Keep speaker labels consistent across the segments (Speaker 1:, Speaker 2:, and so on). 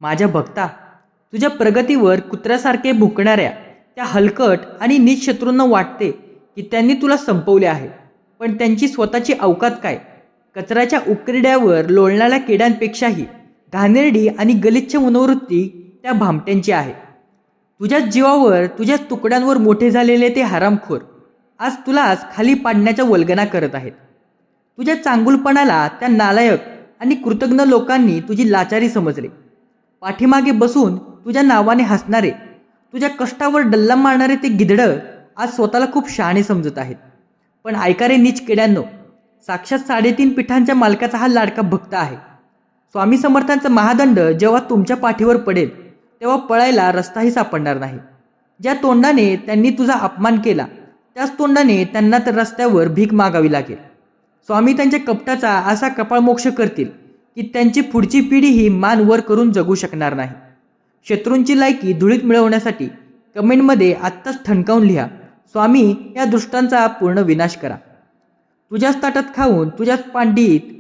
Speaker 1: माझ्या भक्ता, तुझ्या प्रगतीवर कुत्र्यासारखे भुंकणाऱ्या त्या हलकट आणि नीच शत्रूंना वाटते की त्यांनी तुला संपवले आहे, पण त्यांची स्वतःची अवकात काय? कचऱ्याच्या उकिरड्यावर लोळणाऱ्या किड्यांपेक्षाही घाणेरडी आणि गलिच्छ मनोवृत्ती त्या भामट्यांची आहे. तुझ्या जीवावर, तुझ्या तुकड्यांवर मोठे झालेले ते हरामखोर आज तुलाच खाली पाडण्याच्या वल्गना करत आहेत. तुझ्या चांगुलपणाला त्या नालायक आणि कृतज्ञ लोकांनी तुझी लाचारी समजले. पाठीमागे बसून तुझ्या नावाने हसणारे, तुझ्या कष्टावर डल्ला मारणारे ते गिधडं आज स्वतःला खूप शहाणे समजत आहेत. पण ऐका रे नीच किड्यांनो, साक्षात 3.5 पीठांच्या मालकाचा हा लाडका भक्त आहे. स्वामी समर्थांचा महादंड जेव्हा तुमच्या पाठीवर पडेल तेव्हा पळायला रस्ताही सापडणार नाही. ज्या तोंडाने त्यांनी तुझा अपमान केला त्याच तोंडाने त्यांना तर रस्त्यावर भीक मागावी लागेल. स्वामी त्यांच्या कपटाचा असा कपाळमोक्ष करतील की त्यांची पुढची पिढीही मान वर करून जगू शकणार नाही. शत्रूंची लायकी धुळीत मिळवण्यासाठी कमेंटमध्ये आत्ताच ठणकावून लिहा, स्वामी या दुष्टांचा पूर्ण विनाश करा. तुझ्याच ताटात खाऊन तुझ्याच पांडीत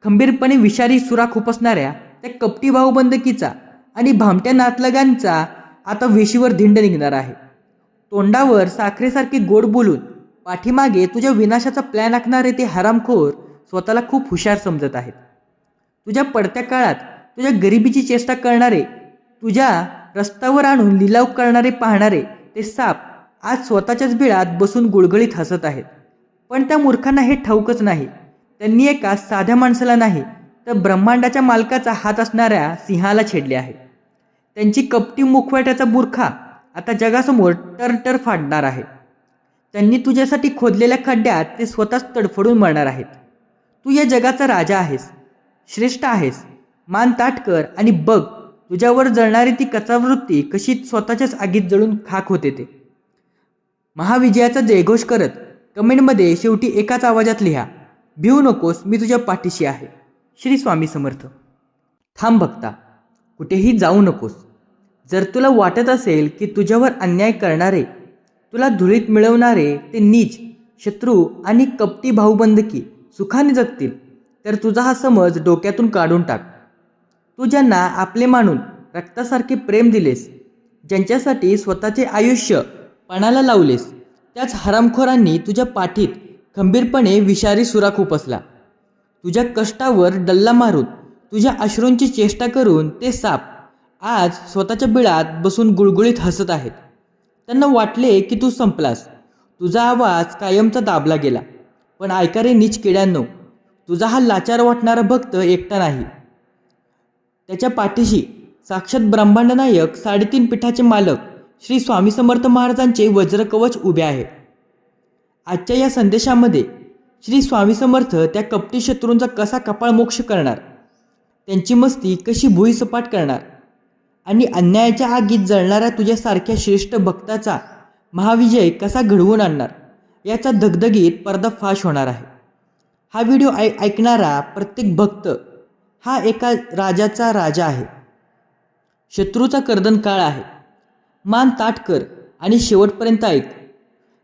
Speaker 1: खंबीरपणे विषारी सुरा खुपसणाऱ्या त्या कपटी भाऊबंदकीचा आणि भामट्या नातलगांचा आता वेशीवर धिंड निघणार आहे. तोंडावर साखरेसारखे गोड बोलून पाठीमागे तुझ्या विनाशाचा प्लॅन आखणारे ते हरामखोर स्वतःला खूप हुशार समजत आहेत. तुझ्या पडत्या काळात तुझ्या गरिबीची चेष्टा करणारे, तुझ्या रस्त्यावर आणून लिलाव करणारे पाहणारे ते साप आज स्वतःच्याच बिळात बसून गुळगळीत हसत आहेत. पण त्या मूर्खांना हे ठाऊकच नाही, त्यांनी एका साध्या माणसाला नाही तर ब्रह्मांडाच्या मालकाचा हात असणाऱ्या सिंहाला छेडले आहे. त्यांची कपटी मुखवट्याचा बुरखा आता जगासमोर टरटर फाडणार आहे. त्यांनी तुझ्यासाठी खोदलेल्या खड्ड्यात ते स्वतःच तडफडून मरणार आहेत. तू या जगाचा राजा आहेस, श्रेष्ठ आहेस. मान ताठ कर आणि बघ तुझ्यावर जळणारी ती कचावृत्ती कशी स्वतःच्याच आगीत जळून खाक होते ते. महाविजयाचा जयघोष करत कमेंटमध्ये शेवटी एकाच आवाजात लिहा, भिवू नकोस, मी तुझ्या पाठीशी आहे. श्री स्वामी समर्थ. थांब भक्ता, कुठेही जाऊ नकोस. जर तुला वाटत असेल की तुझ्यावर अन्याय करणारे, तुला धुळीत मिळवणारे ते नीच शत्रू आणि कपटी भाऊबंदकी सुखाने जगतील, तर तुझा हा समज डोक्यातून काढून टाक. तू ज्यांना आपले मानून रक्तासारखे प्रेम दिलेस, ज्यांच्यासाठी स्वतःचे आयुष्य पणाला लावलेस, त्याच हरामखोरांनी तुझ्या पाठीत खंबीरपणे विषारी सुरा खुपसला. तुझ्या कष्टावर डल्ला मारून, तुझ्या अश्रूंची चेष्टा करून ते साप आज स्वतःच्या बिळात बसून गुळगुळीत हसत आहेत. त्यांना वाटले की तू संपलास, तुझा आवाज कायमचा दाबला गेला. पण ऐका रे नीच किड्यांनो, तुझा हा लाचार वाटणारा भक्त एकटा नाही. त्याच्या पाठीशी साक्षात ब्रह्मांड नायक 3.5 पीठाचे मालक श्री स्वामी समर्थ महाराजांचे वज्रकवच उभे आहे. आजच्या या संदेशामध्ये श्री स्वामी समर्थ त्या कपटी शत्रूंचा कसा कपाळमोक्ष करणार, त्यांची मस्ती कशी भुईसपाट करणार आणि अन्यायाच्या आगीत जळणाऱ्या तुझ्यासारख्या श्रेष्ठ भक्ताचा महाविजय कसा घडवून आणणार, याचा धगधगीत पर्दाफाश होणार आहे. हा व्हिडिओ ऐकणारा प्रत्येक भक्त हा एका राजाचा राजा आहे. शत्रूचा कर्दन काळ आहे. मान ताठ कर आणि शेवटपर्यंत ऐक,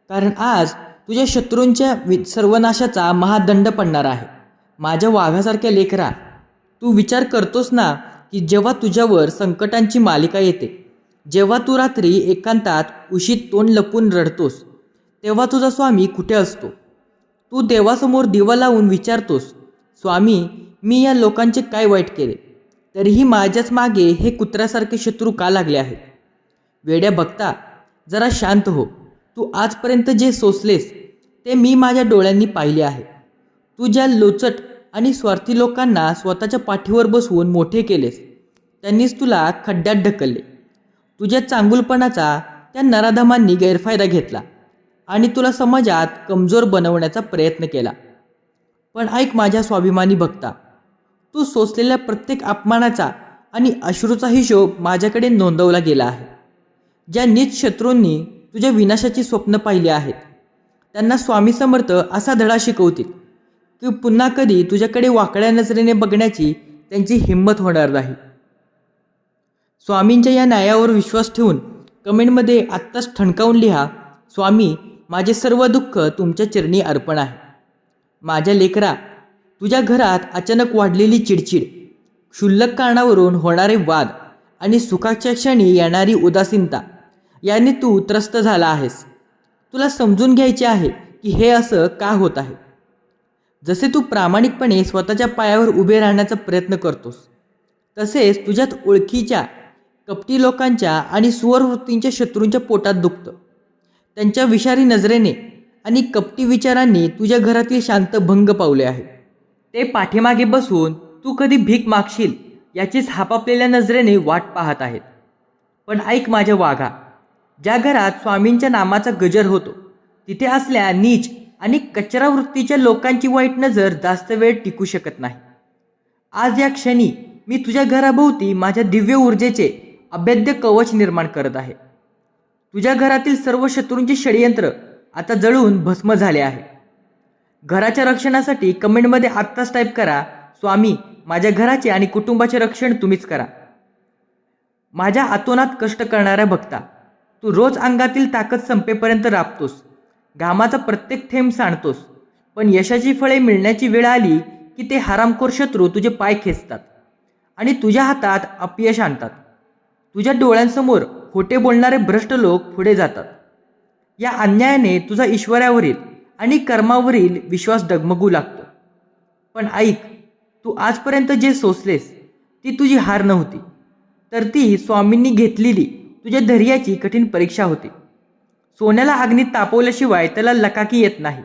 Speaker 1: कारण आज तुझ्या शत्रूंच्या सर्वनाशाचा महादंड पडणार आहे. माझ्या वाघासारख्या लेकरा, तू विचार करतोस ना की जेव्हा तुझ्यावर संकटांची मालिका येते, जेव्हा तू रात्री एकांतात उशीत तोंड लपून रडतोस, तेव्हा तुझा स्वामी कुठे असतो? तू देवासमोर दिवा लावून विचारतोस, स्वामी मी या लोकांचे काय वाईट केले, तरीही माझ्याच मागे हे कुत्र्यासारखे शत्रू का लागले आहेत? वेड्या भक्ता, जरा शांत हो. तू आजपर्यंत जे सोसलेस ते मी माझ्या डोळ्यांनी पाहिले आहे. तू ज्या लोचट आणि स्वार्थी लोकांना स्वतःच्या पाठीवर बसवून मोठे केलेस, त्यांनीच तुला खड्ड्यात ढकलले. तुझ्या चांगुलपणाचा त्या नराधमांनी गैरफायदा घेतला आणि तुला समाजात कमजोर बनवण्याचा प्रयत्न केला. पण ऐक माझ्या स्वाभिमानी भक्ता, तू सोसलेल्या प्रत्येक अपमानाचा आणि अश्रूचा हिशोब माझ्याकडे नोंदवला गेला आहे. ज्या नीच शत्रूंनी तुझ्या विनाशाची स्वप्न पाहिली आहेत, त्यांना स्वामी समर्थ असा धडा शिकवतील की पुन्हा कधी तुझ्याकडे वाकड्या नजरेने बघण्याची त्यांची हिंमत होणार नाही. स्वामींच्या या न्यायावर विश्वास ठेवून कमेंटमध्ये आत्ताच ठणकावून लिहा, स्वामी माझे सर्व दुःख तुमच्या चरणी अर्पण आहे. माझ्या लेकरा, तुझ्या घरात अचानक वाढलेली चिडचिड, क्षुल्लक कारणावरून होणारे वाद आणि सुखाच्या क्षणी येणारी उदासीनता याने तू त्रस्त झाला आहेस. तुला समजून घ्यायचे आहे की हे असं का होत आहे. जसे तू प्रामाणिकपणे स्वतःच्या पायावर उभे राहण्याचा प्रयत्न करतोस, तसेच तुझ्यात ओळखीच्या कपटी लोकांच्या आणि सुअरवृत्तींच्या शत्रूंच्या पोटात दुखतं. त्यांच्या विषारी नजरेने आणि कपटी विचारांनी तुझ्या घरातील शांत भंग पावले आहे. ते पाठीमागे बसून तू कधी भीक मागशील याचीच हापापलेल्या नजरेने वाट पाहत आहेत. पण ऐक माझ्या वाघा, ज्या घरात स्वामींच्या नामाचा गजर होतो तिथे असल्या नीच आणि कचरा वृत्तीच्या लोकांची वाईट नजर जास्त वेळ टिकू शकत नाही. आज या क्षणी मी तुझ्या घराभोवती माझ्या दिव्य ऊर्जेचे अभेद्य कवच निर्माण करत आहे. तुझ्या घरातील सर्व शत्रूंचे षडयंत्र आता जळून भस्म झाले आहे. घराच्या रक्षणासाठी कमेंटमध्ये आत्ताच टाईप करा, स्वामी माझ्या घराचे आणि कुटुंबाचे रक्षण तुम्हीच करा. माझ्या आतोनात कष्ट करणाऱ्या भक्ता, तू रोज अंगातील ताकद संपेपर्यंत राबतोस, घामाचा प्रत्येक थेंब सांडतोस, पण यशाची फळे मिळण्याची वेळ आली की ते हरामखोर शत्रू तुझे पाय खेचतात आणि तुझ्या हातात अपयश आणतात. तुझ्या डोळ्यांसमोर खोटे बोलणारे भ्रष्ट लोक पुढे जातात. या अन्यायाने तुझा ईश्वरावरील आणि कर्मावरील विश्वास डगमगू लागतो. पण ऐक, तू आजपर्यंत जे सोसलेस ती तुझी हार नव्हती, तर ती स्वामींनी घेतलेली तुझ्या धैर्याची कठीण परीक्षा होती. सोन्याला अग्नीत तापवल्याशिवाय त्याला लकाकी येत नाही.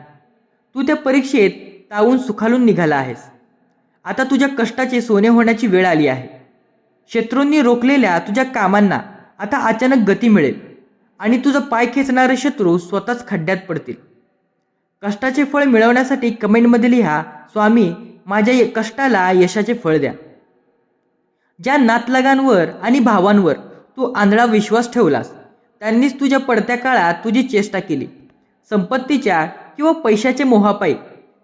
Speaker 1: तू त्या परीक्षेत तावून सुखालून निघाला आहेस. आता तुझ्या कष्टाचे सोने होण्याची वेळ आली आहे. शत्रूंनी रोखलेल्या तुझ्या कामांना आता अचानक गती मिळेल आणि तुझा पाय खेचणारे शत्रू स्वतःच खड्ड्यात पडतील. कष्टाचे फळ मिळवण्यासाठी कमेंटमध्ये लिहा, स्वामी माझ्या कष्टाला यशाचे फळ द्या. ज्या नातलगांवर आणि भावांवर तू आंधळा विश्वास ठेवलास त्यांनीच तुझ्या पडत्या काळात तुझी चेष्टा केली. संपत्तीच्या किंवा पैशाच्या मोहापायी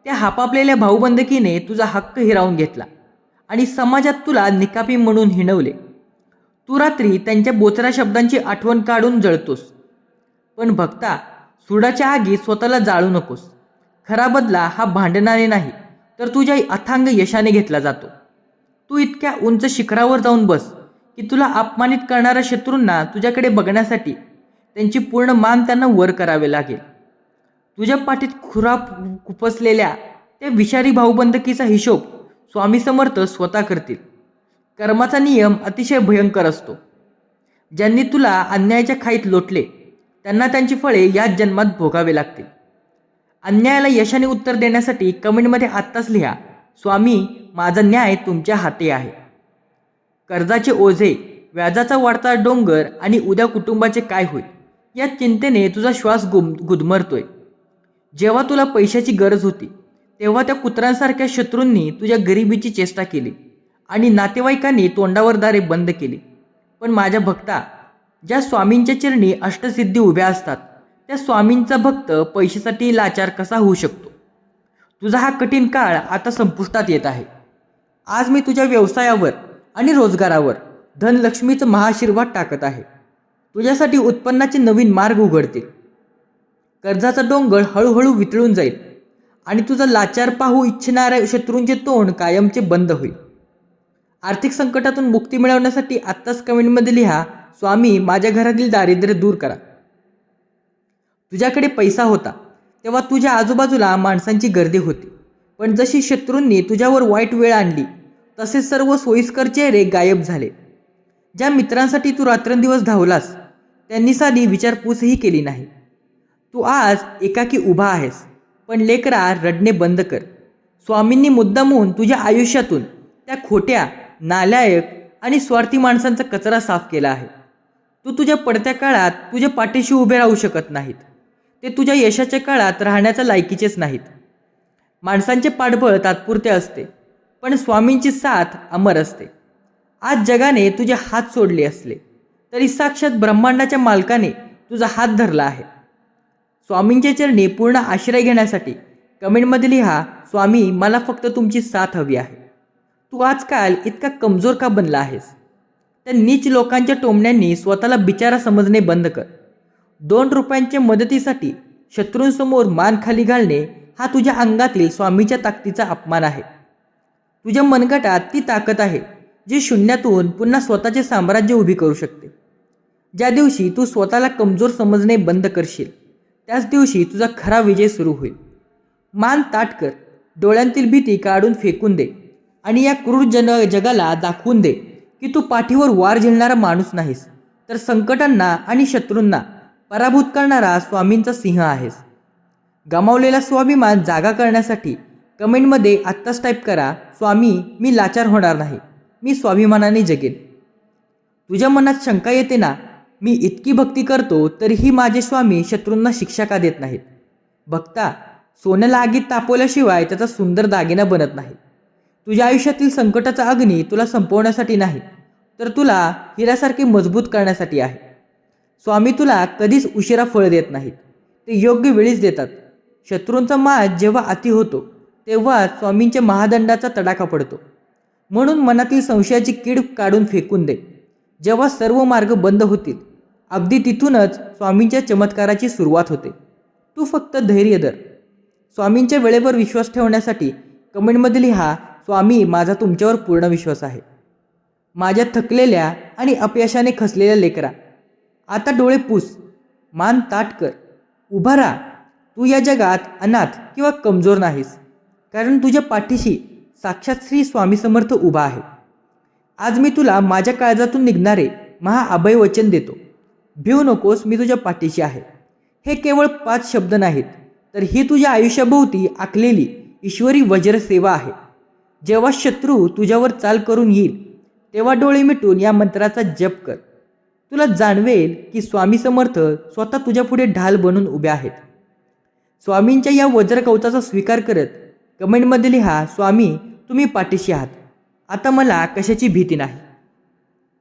Speaker 1: त्या हापापलेल्या भाऊबंदकीने तुझा हक्क हिरावून घेतला आणि समाजात तुला निकापी म्हणून हिणवले. तू रात्री त्यांच्या बोचऱ्या शब्दांची आठवण काढून जळतोस. पण भक्ता, सुडाच्या आगीत स्वतःला जाळू नकोस. खरा बदला हा भांडणाने नाही तर तुझ्या अथांग यशाने घेतला जातो. तू इतक्या उंच शिखरावर जाऊन बस की तुला अपमानित करणाऱ्या शत्रूंना तुझ्याकडे बघण्यासाठी त्यांची पूर्ण मान त्यांना वर करावे लागेल. तुझ्या पाठीत खुरा खुपसलेल्या त्या विषारी भाऊबंदकीचा हिशोब स्वामी समर्थ स्वतः करतील. कर्माचा नियम अतिशय भयंकर असतो. ज्यांनी तुला अन्यायाच्या खाईत लोटले त्यांना त्यांची फळे याच जन्मात भोगावे लागतील. अन्यायाला यशाने उत्तर देण्यासाठी कमेंटमध्ये आत्ताच लिहा, स्वामी माझा न्याय तुमच्या हाती आहे. कर्जाचे ओझे, व्याजाचा वाढता डोंगर आणि उद्या कुटुंबाचे काय होईल या चिंतेने तुझा श्वास गुदमरतोय. जेव्हा तुला पैशाची गरज होती तेव्हा त्या कुत्र्यांसारख्या शत्रूंनी तुझ्या गरिबीची चेष्टा केली आणि नातेवाईकांनी तोंडावर दारे बंद केली. पण माझ्या भक्ता, ज्या स्वामींच्या चरणी अष्टसिद्धी उभ्या असतात त्या स्वामींचा भक्त पैशासाठी लाचार कसा होऊ शकतो. तुझा हा कठीण काळ आता संपुष्टात येत आहे. आज मी तुझ्या व्यवसायावर आणि रोजगारावर धनलक्ष्मीचं महाआशीर्वाद टाकत आहे. तुझ्यासाठी उत्पन्नाचे नवीन मार्ग उघडतील. कर्जाचा डोंगर हळूहळू वितळून जाईल आणि तुझा लाचार पाहू इच्छिणाऱ्या शत्रूंचे तोंड कायमचे बंद होईल. आर्थिक संकटातून मुक्ती मिळवण्यासाठी आत्ताच कमेंटमध्ये लिहा, स्वामी माझ्या घरातील दारिद्र्य दूर करा. तुझ्याकडे पैसा होता तेव्हा तुझ्या आजूबाजूला माणसांची गर्दी होती, पण जशी शत्रूंनी तुझ्यावर वाईट वेळ आणली तसे सर्व सोयीस्कर चेहरे गायब झाले. ज्या मित्रांसाठी तू रात्रंदिवस धावलास त्यांनी साधी विचारपूसही केली नाही. तू आज एकाकी उभा आहेस, पण लेकरा रडणे बंद कर. स्वामींनी मुद्दामून तुझ्या आयुष्यातून त्या खोट्या, नालायक आणि स्वार्थी माणसांचा कचरा साफ केला आहे. तू तुझ्या पडत्या काळात तुझ्या पाठीशी उभे राहू शकत नाहीत. ते तुझ्या यशाच्या काळात राहण्याच्या लायकीचेच नाहीत. माणसांचे पाठबळ तात्पुरते असते, पण स्वामींची साथ अमर असते. आज जगाने तुझे हात सोडले असले तरी साक्षात ब्रह्मांडाच्या मालकाने तुझा हात धरला आहे. स्वामींच्या चरणी पूर्ण आश्रय घेण्यासाठी कमेंटमध्ये लिहा, स्वामी मला फक्त तुमची साथ हवी आहे. तू आजकाल इतका कमजोर का बनला आहेस? त्या नीच लोकांच्या टोमण्यांनी स्वतःला बिचारा समजणे बंद कर. 2 रुपयांच्या मदतीसाठी शत्रूंसमोर मान खाली घालणे हा तुझ्या अंगातील स्वामीच्या ताकदीचा अपमान आहे. तुझ्या मनगटात ती ताकद आहे जी शून्यातून पुन्हा स्वतःचे साम्राज्य उभी करू शकते. ज्या दिवशी तू स्वतःला कमजोर समजणे बंद करशील त्याच दिवशी तुझा खरा विजय सुरू होईल. मान ताठ कर, डोळ्यांतील भीती काढून फेकून दे आणि या क्रूर जगाला दाखवून दे की तू पाठीवर वार झेलणारा माणूस नाहीस, तर संकटांना आणि शत्रूंना पराभूत करणारा स्वामींचा सिंह आहेस. गमावलेला स्वाभिमान जागा करण्यासाठी कमेंटमध्ये आत्ताच टाईप करा, स्वामी मी लाचार होणार नाही, मी स्वाभिमानाने जगेन. तुझ्या मनात शंका येते ना, मी इतकी भक्ती करतो तरीही माझे स्वामी शत्रूंना शिक्षा का देत नाहीत? भक्ता, सोन्याला आगीत तापवल्याशिवाय त्याचा सुंदर दागिना बनत नाही. तुझ्या आयुष्यातील संकटाचा अग्नी तुला संपवण्यासाठी नाही, तर तुला हिऱ्यासारखे मजबूत करण्यासाठी आहे. स्वामी तुला कधीच उशिरा फळ देत नाहीत, ते योग्य वेळीच देतात. शत्रूंचा माज जेव्हा अति होतो तेव्हा स्वामींच्या महादंडाचा तडाखा पडतो. म्हणून मनातील संशयाची कीड काढून फेकून दे. जेव्हा सर्व मार्ग बंद होतील अगदी तिथूनच स्वामींच्या चमत्काराची सुरुवात होते. तू फक्त धैर्य धर. स्वामींच्या वेळेवर विश्वास ठेवण्यासाठी कमेंटमध्ये लिहा, स्वामी माझा तुमच्यावर पूर्ण विश्वास आहे. माझ्या थकलेल्या आणि अपयशाने खचलेल्या लेकरा, आता डोळे पुस, मान ताठ कर, उभा राहा. तू या जगात अनाथ किंवा कमजोर नाहीस, कारण तुझ्या पाठीशी साक्षात श्री स्वामी समर्थ उभा आहे. आज मी तुला माझ्या काळजातून निघणारे महाअभय वचन देतो. भिवू नकोस, मी तुझ्या पाठीशी आहे. हे केवळ 5 शब्द नाहीत, तर ही तुझ्या आयुष्याभोवती आखलेली ईश्वरी वज्रसेवा आहे. जेव्हा शत्रू तुझ्यावर चाल करून येईल तेव्हा डोळे मिटून या मंत्राचा जप कर. तुला जाणवेल की स्वामी समर्थ स्वतः तुझ्या पुढे ढाल बनून उभे आहेत. स्वामींच्या या वज्रकवचाचा स्वीकार करत कमेंटमध्ये लिहा, स्वामी तुम्ही पाठीशी आहात, आता मला कशाची भीती नाही.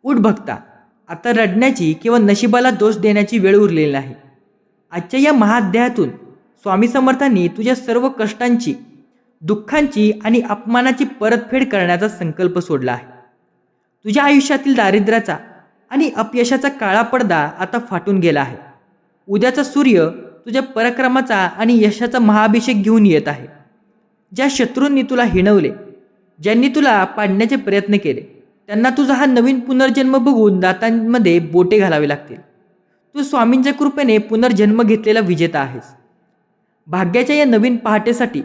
Speaker 1: उठ भक्ता, आता रडण्याची किंवा नशिबाला दोष देण्याची वेळ उरलेली नाही. आजच्या या महाअध्यायातून स्वामी समर्थांनी तुझ्या सर्व कष्टांची, दुःखांची आणि अपमानाची परतफेड करण्याचा संकल्प सोडला आहे. तुझ्या आयुष्यातील दारिद्र्याचा आणि अपयशाचा काळा पडदा आता फाटून गेला आहे. उद्याचा सूर्य तुझ्या पराक्रमाचा आणि यशाचा महाअभिषेक घेऊन येत आहे. ज्या शत्रूंनी तुला हिणवले, ज्यांनी तुला पाडण्याचे प्रयत्न केले, त्यांना तुझा हा नवीन पुनर्जन्म बघून दातांमध्ये बोटे घालावे लागतील. तू स्वामींच्या कृपेने पुनर्जन्म घेतलेला विजेता आहेस. भाग्याच्या या नवीन पहाटेसाठी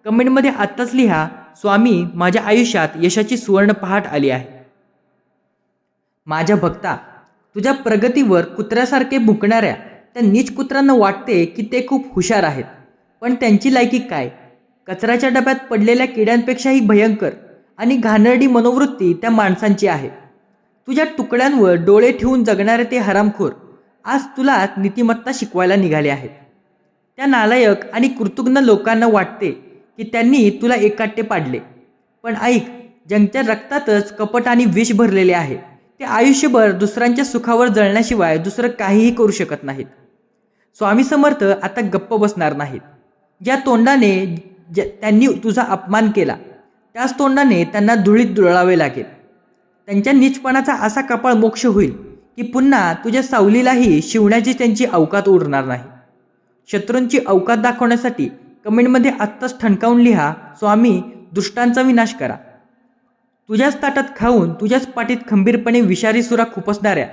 Speaker 1: कमेंटमध्ये आत्ताच लिहा, स्वामी माझ्या आयुष्यात यशाची सुवर्ण पहाट आली आहे. माझ्या भक्ता, तुझ्या प्रगतीवर कुत्र्यासारखे भुंकणाऱ्या त्या नीच कुत्र्यांना वाटते की ते खूप हुशार आहेत, पण त्यांची लायकी काय? कचऱ्याच्या डब्यात पडलेल्या किड्यांपेक्षाही भयंकर आणि घाणेरडी मनोवृत्ती त्या माणसांची आहे. तुझ्या तुकड्यांवर डोळे ठेवून जगणारे ते हरामखोर आज तुला नीतिमत्ता शिकवायला निघाले आहेत. त्या नालायक आणि कृतज्ञ लोकांना वाटते की त्यांनी तुला एकाट्टे पाडले, पण ऐक, ज्यांच्या रक्तातच कपट आणि विष भरलेले आहे ते आयुष्यभर दुसऱ्यांच्या सुखावर जळण्याशिवाय दुसरं काहीही करू शकत नाहीत. स्वामी समर्थ आता गप्प बसणार नाहीत. ज्या तोंडाने त्यांनी तुझा अपमान केला त्याच तोंडाने त्यांना धुळीत डोळावे लागेल. त्यांच्या नीचपणाचा असा कपाळ मोक्ष होईल की पुन्हा तुझ्या सावलीलाही शिवण्याची त्यांची अवकात उरणार नाही. शत्रूंची अवकात दाखवण्यासाठी कमेंटमध्ये आत्ताच ठणकावून लिहा, स्वामी दुष्टांचा विनाश करा. तुझ्याच ताटात खाऊन तुझ्याच पाठीत खंबीरपणे विषारी सुरा खुपसणाऱ्या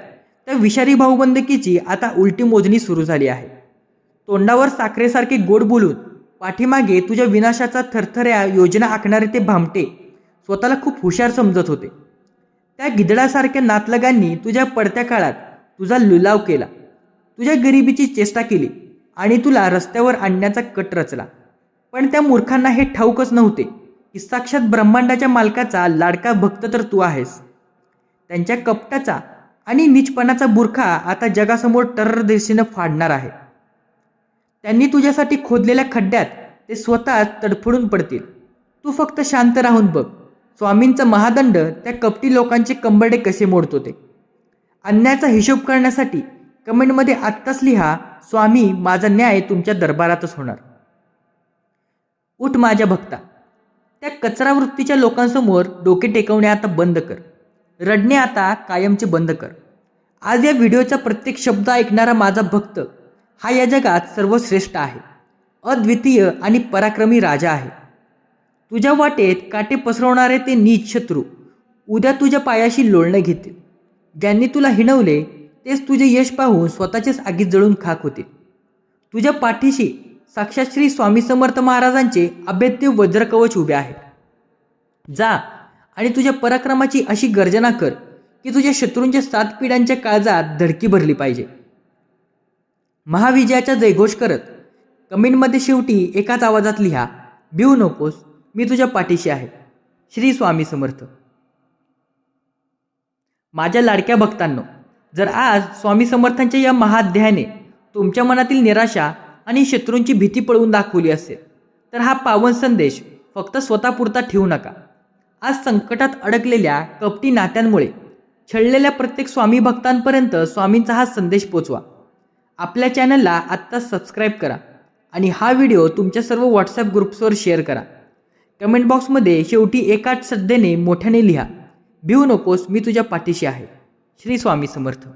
Speaker 1: त्या विषारी भाऊबंदकीची आता उलटी मोजणी सुरू झाली आहे. तोंडावर साखरेसारखे गोड बोलून पाठीमागे तुझ्या विनाशाचा थरथऱ्या योजना आखणारे ते भामटे स्वतःला खूप हुशार समजत होते. त्या गिधडासारख्या नातलगांनी तुझ्या पडत्या काळात तुझा लिलाव केला, तुझ्या गरिबीची चेष्टा केली आणि तुला रस्त्यावर आणण्याचा कट रचला. पण त्या मूर्खांना हे ठाऊकच नव्हते की साक्षात ब्रह्मांडाच्या मालकाचा लाडका भक्त तर तू आहेस. त्यांच्या कपटाचा आणि नीचपणाचा बुरखा आता जगासमोर टर्र दिशेनं फाडणार आहे. त्यांनी तुझ्यासाठी खोदलेल्या खड्ड्यात ते स्वतः तडफडून पडतील. तू फक्त शांत राहून बघ, स्वामींचा महादंड त्या कपटी लोकांचे कंबरडे कसे मोडतो ते. अन्यायाचा हिशोब करण्यासाठी कमेंटमध्ये आत्ताच लिहा, स्वामी माझा न्याय तुमच्या दरबारातच होणार. उठ माझ्या भक्ता, त्या कचरा वृत्तीच्या लोकांसमोर डोके टेकवणे आता बंद कर. रडणे आता कायमचे बंद कर. आज या व्हिडिओचा प्रत्येक शब्द ऐकणारा माझा भक्त हा या जगात सर्वश्रेष्ठ आहे, अद्वितीय आणि पराक्रमी राजा आहे. तुझ्या वाटेत काटे पसरवणारे ते नीच शत्रू उद्या तुझ्या पायाशी लोळणं घेतील. ज्यांनी तुला हिणवले तेच तुझे यश पाहून स्वतःचेच आगीत जळून खाक होतील. तुझ्या पाठीशी साक्षात श्री स्वामी समर्थ महाराजांचे अभेद्य वज्रकवच उभे आहे. जा आणि तुझ्या पराक्रमाची अशी गर्जना कर की तुझ्या शत्रूंच्या 7 पिढ्यांच्या काळजात धडकी भरली पाहिजे. महाविजयाचा जयघोष करत कमेंटमध्ये शेवटी एकाच आवाजात लिहा, भिवू नकोस, मी तुझ्या पाठीशी आहे. श्री स्वामी समर्थ. माझ्या लाडक्या भक्तांनो, जर आज स्वामी समर्थांच्या या महाअध्यायाने तुमच्या मनातील निराशा आणि शत्रूंची भीती पळवून दाखवली असेल तर हा पावन संदेश फक्त स्वतःपुरता ठेवू नका. आज संकटात अडकलेल्या कपटी नात्यांमुळे छळलेल्या प्रत्येक स्वामी भक्तांपर्यंत स्वामींचा हा संदेश पोचवा. आपल्या चॅनलला आत्ताच सबस्क्राईब करा आणि हा व्हिडिओ तुमच्या सर्व व्हॉट्सॲप ग्रुप्सवर शेअर करा. कमेंट बॉक्समध्ये शेवटी एकाच श्रद्धेने मोठ्याने लिहा, भिवू नकोस, मी तुझ्या पाठीशी आहे. श्री स्वामी समर्थ.